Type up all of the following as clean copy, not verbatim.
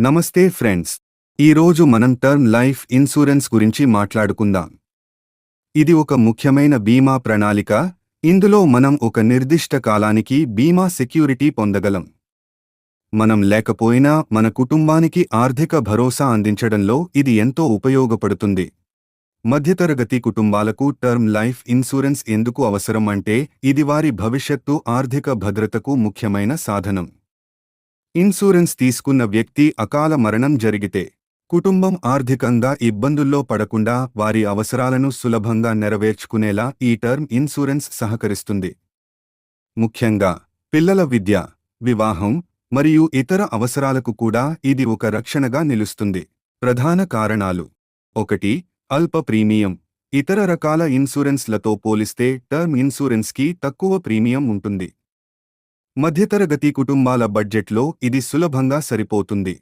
నమస్తే ఫ్రెండ్స్. ఈరోజు మనం టర్మ్ లైఫ్ ఇన్సూరెన్స్ గురించి మాట్లాడుకుందాం. ఇది ఒక ముఖ్యమైన బీమా ప్రణాళిక. ఇందులో మనం ఒక నిర్దిష్ట కాలానికి బీమా సెక్యూరిటీ పొందగలం. మనం లేకపోయినా మన కుటుంబానికి ఆర్థిక భరోసా అందించడంలో ఇది ఎంతో ఉపయోగపడుతుంది. మధ్యతరగతి కుటుంబాలకు టర్మ్ లైఫ్ ఇన్సూరెన్స్ ఎందుకు అవసరం అంటే ఇది వారి భవిష్యత్తు ఆర్థిక భద్రతకు ముఖ్యమైన సాధనం. ఇన్సూరెన్స్ తీసుకున్న వ్యక్తి అకాల మరణం జరిగితే కుటుంబం ఆర్థికంగా ఇబ్బందుల్లో పడకుండా వారి అవసరాలను సులభంగా నెరవేర్చుకునేలా ఈ టర్మ్ ఇన్సూరెన్స్ సహకరిస్తుంది. ముఖ్యంగా పిల్లల విద్య, వివాహం మరియు ఇతర అవసరాలకు కూడా ఇది ఒక రక్షణగా నిలుస్తుంది. ప్రధాన కారణాలు: 1. అల్ప ప్రీమియం. ఇతర రకాల ఇన్సూరెన్స్లతో పోలిస్తే టర్మ్ ఇన్సూరెన్స్కి తక్కువ ప్రీమియం ఉంటుంది. మధ్యతరగతి కుటుంబాల బడ్జెట్లో ఇది సులభంగా సరిపోతుంది.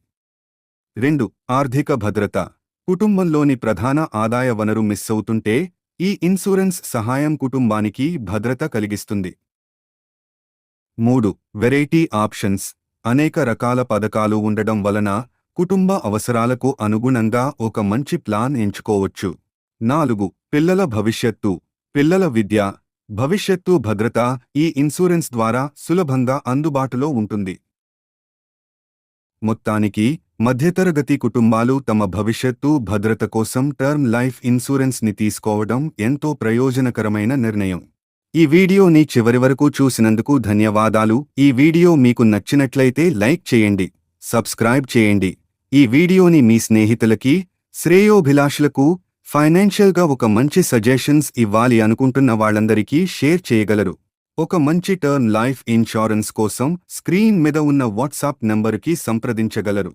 2. ఆర్థిక భద్రత. కుటుంబంలోని ప్రధాన ఆదాయ వనరు మిస్ అవుతుంటే ఈ ఇన్సూరెన్స్ సహాయం కుటుంబానికి భద్రత కలిగిస్తుంది. 3. Variety options. అనేక రకాల పథకాలు ఉండడం వలన కుటుంబ అవసరాలకు అనుగుణంగా ఒక మంచి ప్లాన్ ఎంచుకోవచ్చు. 4. పిల్లల భవిష్యత్తు. పిల్లల విద్య, భవిష్యత్తు భద్రత ఈ ఇన్సూరెన్స్ ద్వారా సులభంగా అందుబాటులో ఉంటుంది. మొత్తానికి మధ్యతరగతి కుటుంబాలు తమ భవిష్యత్తు భద్రత కోసం టర్మ్ లైఫ్ ఇన్సూరెన్స్ని తీసుకోవడం ఎంతో ప్రయోజనకరమైన నిర్ణయం. ఈ వీడియోని చివరి వరకు చూసినందుకు ధన్యవాదాలు. ఈ వీడియో మీకు నచ్చినట్లయితే లైక్ చేయండి, సబ్స్క్రైబ్ చేయండి. ఈ వీడియోని మీ స్నేహితులకి, శ్రేయోభిలాషులకు, ఫైనాన్షియల్గా ఒక మంచి సజెషన్స్ ఇవ్వాలి అనుకుంటున్న వాళ్ళందరికీ షేర్ చేయగలరు. ఒక మంచి టర్మ్ లైఫ్ ఇన్సూరెన్స్ కోసం స్క్రీన్ మీద ఉన్న వాట్సాప్ నంబరుకి సంప్రదించగలరు.